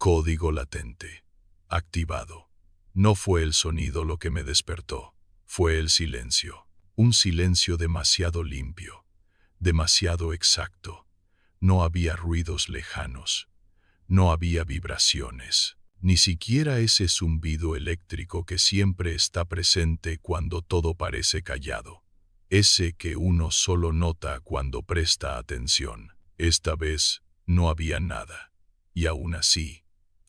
Código latente. Activado. No fue el sonido lo que me despertó, fue el silencio. Un silencio demasiado limpio, demasiado exacto. No había ruidos lejanos, no había vibraciones, ni siquiera ese zumbido eléctrico que siempre está presente cuando todo parece callado. Ese que uno solo nota cuando presta atención. Esta vez no había nada, y aún así,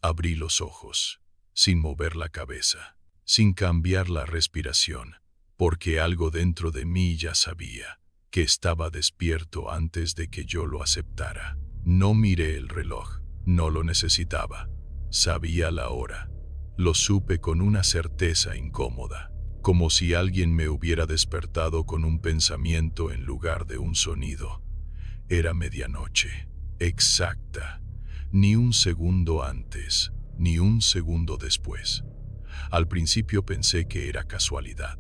abrí los ojos, sin mover la cabeza, sin cambiar la respiración, porque algo dentro de mí ya sabía que estaba despierto antes de que yo lo aceptara. No miré el reloj, no lo necesitaba. Sabía la hora. Lo supe con una certeza incómoda, como si alguien me hubiera despertado con un pensamiento en lugar de un sonido. Era medianoche, exacta, ni un segundo antes, ni un segundo después. Al principio pensé que era casualidad.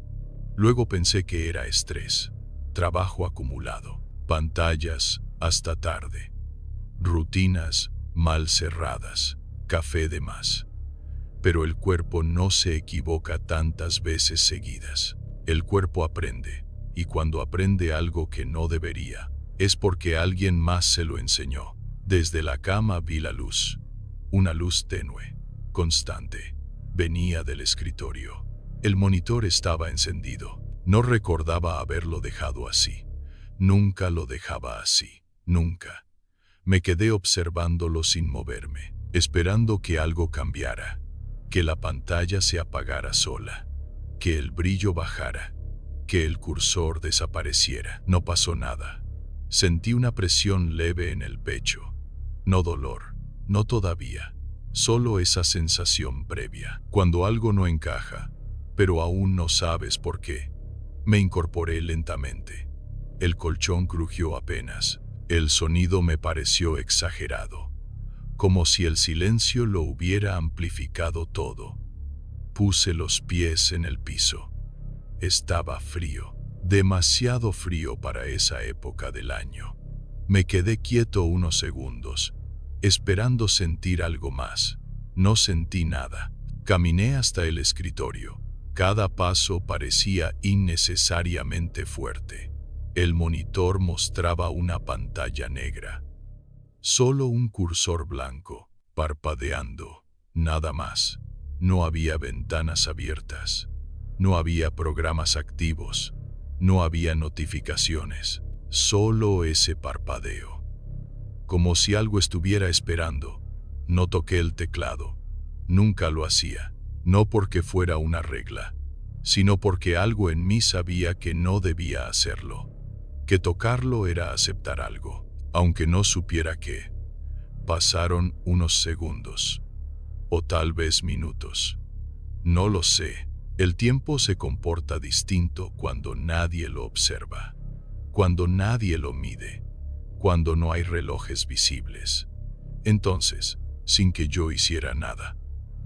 Luego pensé que era estrés, trabajo acumulado, pantallas hasta tarde, rutinas mal cerradas, café de más. Pero el cuerpo no se equivoca tantas veces seguidas. El cuerpo aprende, y cuando aprende algo que no debería, es porque alguien más se lo enseñó. Desde la cama vi la luz, una luz tenue, constante. Venía del escritorio. El monitor estaba encendido. No recordaba haberlo dejado así. Nunca lo dejaba así, nunca. Me quedé observándolo sin moverme, esperando que algo cambiara, que la pantalla se apagara sola, que el brillo bajara, que el cursor desapareciera. No pasó nada. Sentí una presión leve en el pecho. No dolor, no todavía, solo esa sensación previa, cuando algo no encaja, pero aún no sabes por qué. Me incorporé lentamente. El colchón crujió apenas. El sonido me pareció exagerado, como si el silencio lo hubiera amplificado todo. Puse los pies en el piso. Estaba frío, demasiado frío para esa época del año. Me quedé quieto unos segundos, esperando sentir algo más. No sentí nada. Caminé hasta el escritorio. Cada paso parecía innecesariamente fuerte. El monitor mostraba una pantalla negra. Solo un cursor blanco, parpadeando, nada más. No había ventanas abiertas. No había programas activos. No había notificaciones. Solo ese parpadeo. Como si algo estuviera esperando. No toqué el teclado. Nunca lo hacía. No porque fuera una regla, sino porque algo en mí sabía que no debía hacerlo. Que tocarlo era aceptar algo, aunque no supiera qué. Pasaron unos segundos, o tal vez minutos. No lo sé. El tiempo se comporta distinto cuando nadie lo observa, cuando nadie lo mide, cuando no hay relojes visibles. Entonces, sin que yo hiciera nada,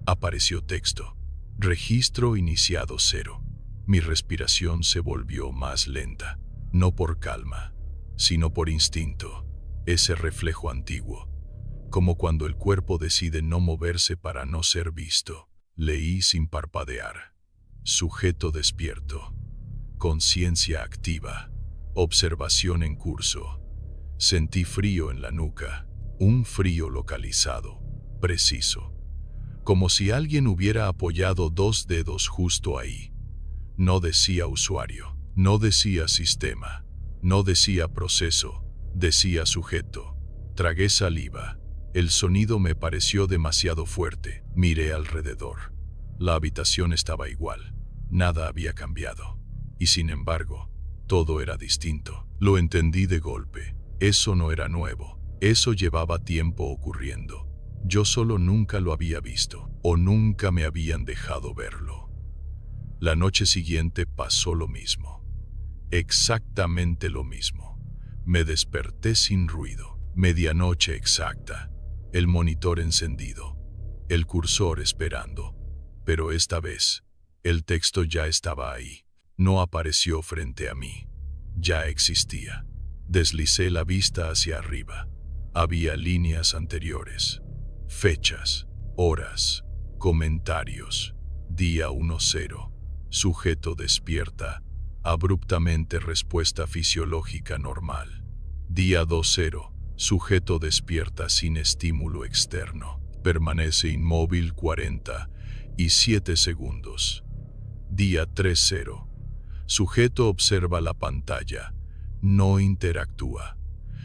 apareció texto. Registro iniciado 0. Mi respiración se volvió más lenta. No por calma, sino por instinto, ese reflejo antiguo, como cuando el cuerpo decide no moverse para no ser visto. Leí sin parpadear. Sujeto despierto, conciencia activa, observación en curso. Sentí frío en la nuca, un frío localizado, preciso, como si alguien hubiera apoyado 2 dedos justo ahí. No decía usuario. No decía sistema, no decía proceso, decía sujeto. Tragué saliva. El sonido me pareció demasiado fuerte. Miré alrededor. La habitación estaba igual. Nada había cambiado. Y sin embargo, todo era distinto. Lo entendí de golpe. Eso no era nuevo. Eso llevaba tiempo ocurriendo. Yo solo nunca lo había visto, o nunca me habían dejado verlo. La noche siguiente pasó lo mismo. Exactamente lo mismo. Me desperté sin ruido. Medianoche exacta. El monitor encendido. El cursor esperando. Pero esta vez, el texto ya estaba ahí. No apareció frente a mí. Ya existía. Deslicé la vista hacia arriba. Había líneas anteriores. Fechas. Horas. Comentarios. Día 1-0. Sujeto despierta. Abruptamente respuesta fisiológica normal. Día 2-0. Sujeto despierta sin estímulo externo. Permanece inmóvil 47 segundos. Día 3-0. Sujeto observa la pantalla. No interactúa.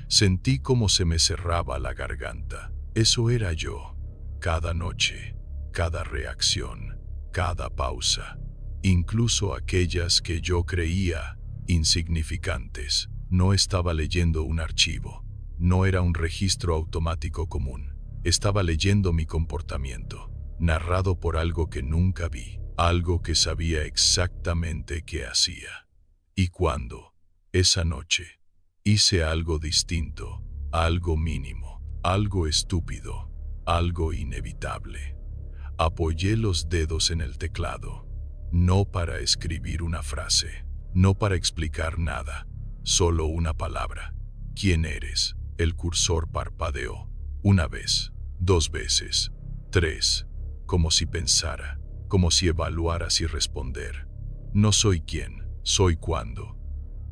Sentí como se me cerraba la garganta. Eso era yo. Cada noche, cada reacción, cada pausa. Incluso aquellas que yo creía insignificantes. No estaba leyendo un archivo. No era un registro automático común. Estaba leyendo mi comportamiento, narrado por algo que nunca vi, algo que sabía exactamente qué hacía. Y cuando, esa noche, hice algo distinto, algo mínimo, algo estúpido, algo inevitable. Apoyé los dedos en el teclado, no para escribir una frase, no para explicar nada, solo una palabra. ¿Quién eres? El cursor parpadeó. Una vez, 2 veces, 3, como si pensara, como si evaluara si responder. No soy quién, soy cuándo.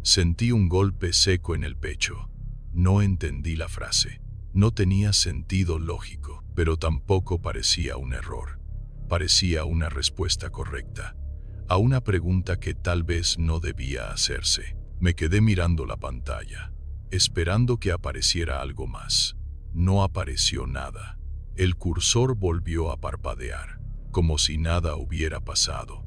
Sentí un golpe seco en el pecho. No entendí la frase. No tenía sentido lógico, pero tampoco parecía un error. Parecía una respuesta correcta a una pregunta que tal vez no debía hacerse. Me quedé mirando la pantalla, esperando que apareciera algo más. No apareció nada. El cursor volvió a parpadear, como si nada hubiera pasado.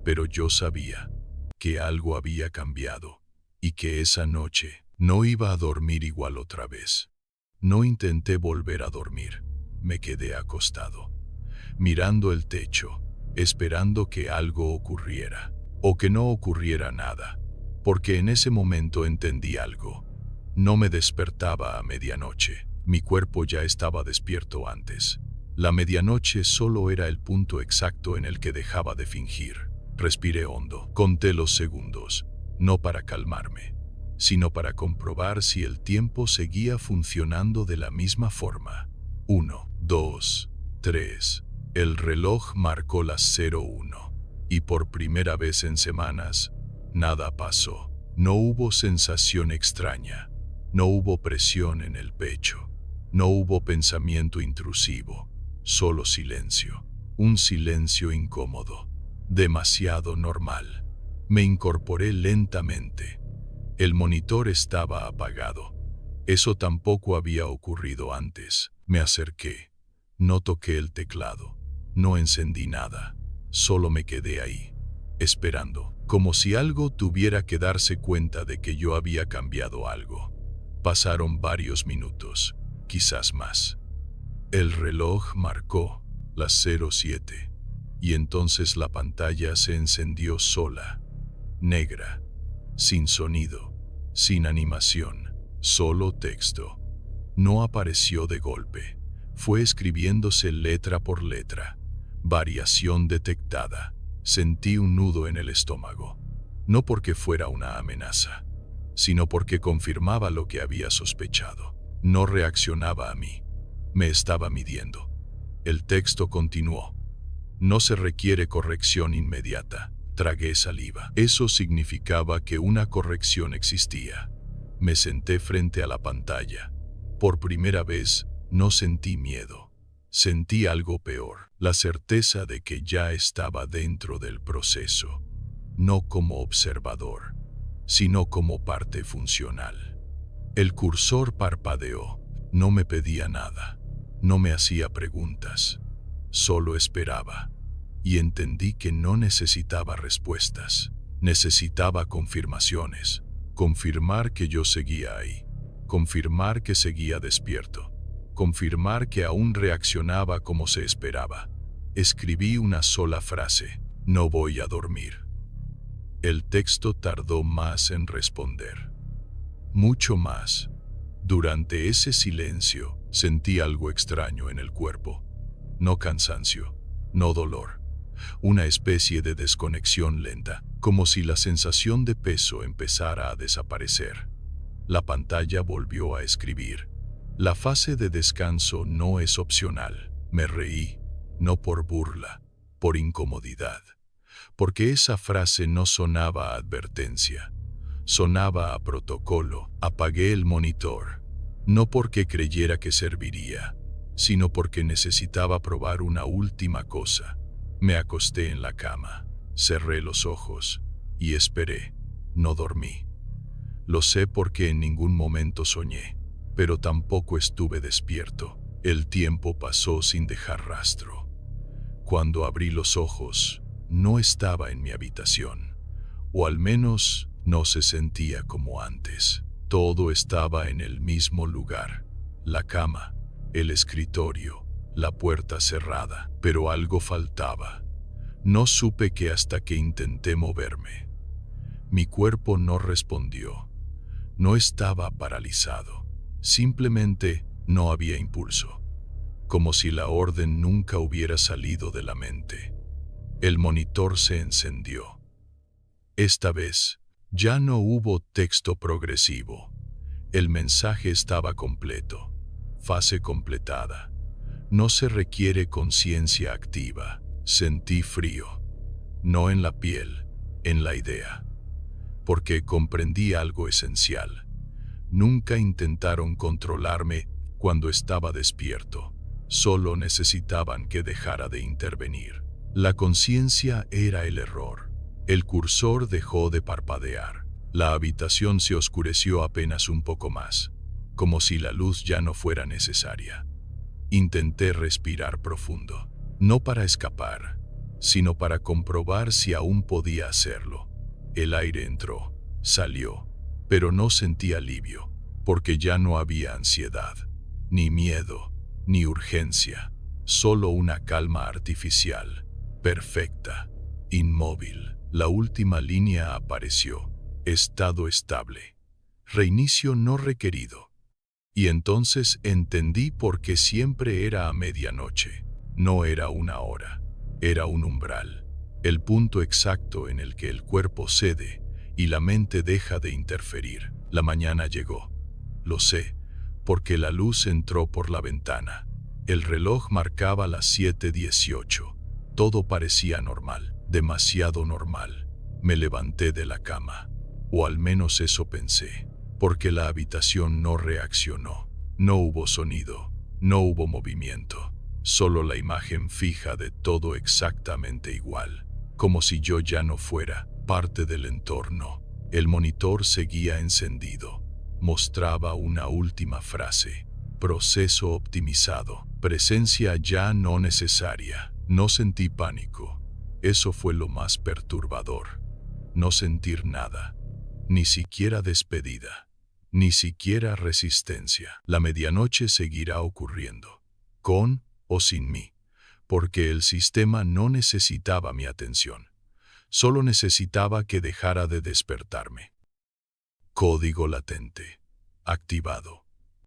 Pero yo sabía que algo había cambiado y que esa noche no iba a dormir igual otra vez. No intenté volver a dormir. Me quedé acostado, mirando el techo, esperando que algo ocurriera, o que no ocurriera nada, porque en ese momento entendí algo. No me despertaba a medianoche, mi cuerpo ya estaba despierto antes. La medianoche solo era el punto exacto en el que dejaba de fingir. Respiré hondo, conté los segundos, no para calmarme, sino para comprobar si el tiempo seguía funcionando de la misma forma. 1, 2, 3. El reloj marcó las 01, y por primera vez en semanas, nada pasó. No hubo sensación extraña, no hubo presión en el pecho, no hubo pensamiento intrusivo, solo silencio. Un silencio incómodo, demasiado normal. Me incorporé lentamente. El monitor estaba apagado. Eso tampoco había ocurrido antes. Me acerqué. No toqué el teclado. No encendí nada. Solo me quedé ahí, esperando, como si algo tuviera que darse cuenta de que yo había cambiado algo. Pasaron varios minutos, quizás más. El reloj marcó las 07, y entonces la pantalla se encendió sola, negra, sin sonido, sin animación, solo texto. No apareció de golpe, fue escribiéndose letra por letra. Variación detectada. Sentí un nudo en el estómago, no porque fuera una amenaza, sino porque confirmaba lo que había sospechado. No reaccionaba a mí, me estaba midiendo. El texto continuó. No se requiere corrección inmediata. Tragué saliva. Eso significaba que una corrección existía. Me senté frente a la pantalla. Por primera vez, no sentí miedo. Sentí algo peor, la certeza de que ya estaba dentro del proceso, no como observador, sino como parte funcional. El cursor parpadeó, no me pedía nada, no me hacía preguntas, solo esperaba. Y entendí que no necesitaba respuestas, necesitaba confirmaciones, confirmar que yo seguía ahí, confirmar que seguía despierto, confirmar que aún reaccionaba como se esperaba. Escribí una sola frase: no voy a dormir. El texto tardó más en responder. Mucho más. Durante ese silencio, sentí algo extraño en el cuerpo. No cansancio, no dolor. Una especie de desconexión lenta, como si la sensación de peso empezara a desaparecer. La pantalla volvió a escribir: la fase de descanso no es opcional. Me reí. no por burla, por incomodidad, porque esa frase no sonaba a advertencia, sonaba a protocolo. Apagué el monitor, no porque creyera que serviría, sino porque necesitaba probar una última cosa. Me acosté en la cama, cerré los ojos y esperé. No dormí. Lo sé porque en ningún momento soñé, pero tampoco estuve despierto. El tiempo pasó sin dejar rastro. Cuando abrí los ojos, no estaba en mi habitación, o al menos no se sentía como antes. Todo estaba en el mismo lugar: la cama, el escritorio, la puerta cerrada, pero algo faltaba. No supe qué hasta que intenté moverme. Mi cuerpo no respondió. No estaba paralizado, simplemente no había impulso, como si la orden nunca hubiera salido de la mente. El monitor se encendió. Esta vez, ya no hubo texto progresivo. El mensaje estaba completo. Fase completada. No se requiere conciencia activa. Sentí frío. No en la piel, en la idea. Porque comprendí algo esencial. Nunca intentaron controlarme cuando estaba despierto. Solo necesitaban que dejara de intervenir. La conciencia era el error. El cursor dejó de parpadear. La habitación se oscureció apenas un poco más, como si la luz ya no fuera necesaria. Intenté respirar profundo, no para escapar, sino para comprobar si aún podía hacerlo. El aire entró, salió, pero no sentí alivio, porque ya no había ansiedad, ni miedo, ni urgencia, solo una calma artificial, perfecta, inmóvil. La última línea apareció: estado estable, reinicio no requerido. Y entonces entendí por qué siempre era a medianoche. No era una hora, era un umbral, el punto exacto en el que el cuerpo cede y la mente deja de interferir. La mañana llegó. Lo sé, porque la luz entró por la ventana. El reloj marcaba las 7:18. Todo parecía normal, demasiado normal. Me levanté de la cama, o al menos eso pensé, porque la habitación no reaccionó. No hubo sonido, no hubo movimiento, solo la imagen fija de todo exactamente igual, como si yo ya no fuera parte del entorno. El monitor seguía encendido. Mostraba una última frase: proceso optimizado, presencia ya no necesaria. No sentí pánico. Eso fue lo más perturbador. No sentir nada, ni siquiera despedida, ni siquiera resistencia. La medianoche seguirá ocurriendo, con o sin mí, porque el sistema no necesitaba mi atención, solo necesitaba que dejara de despertarme. Código latente. Activado.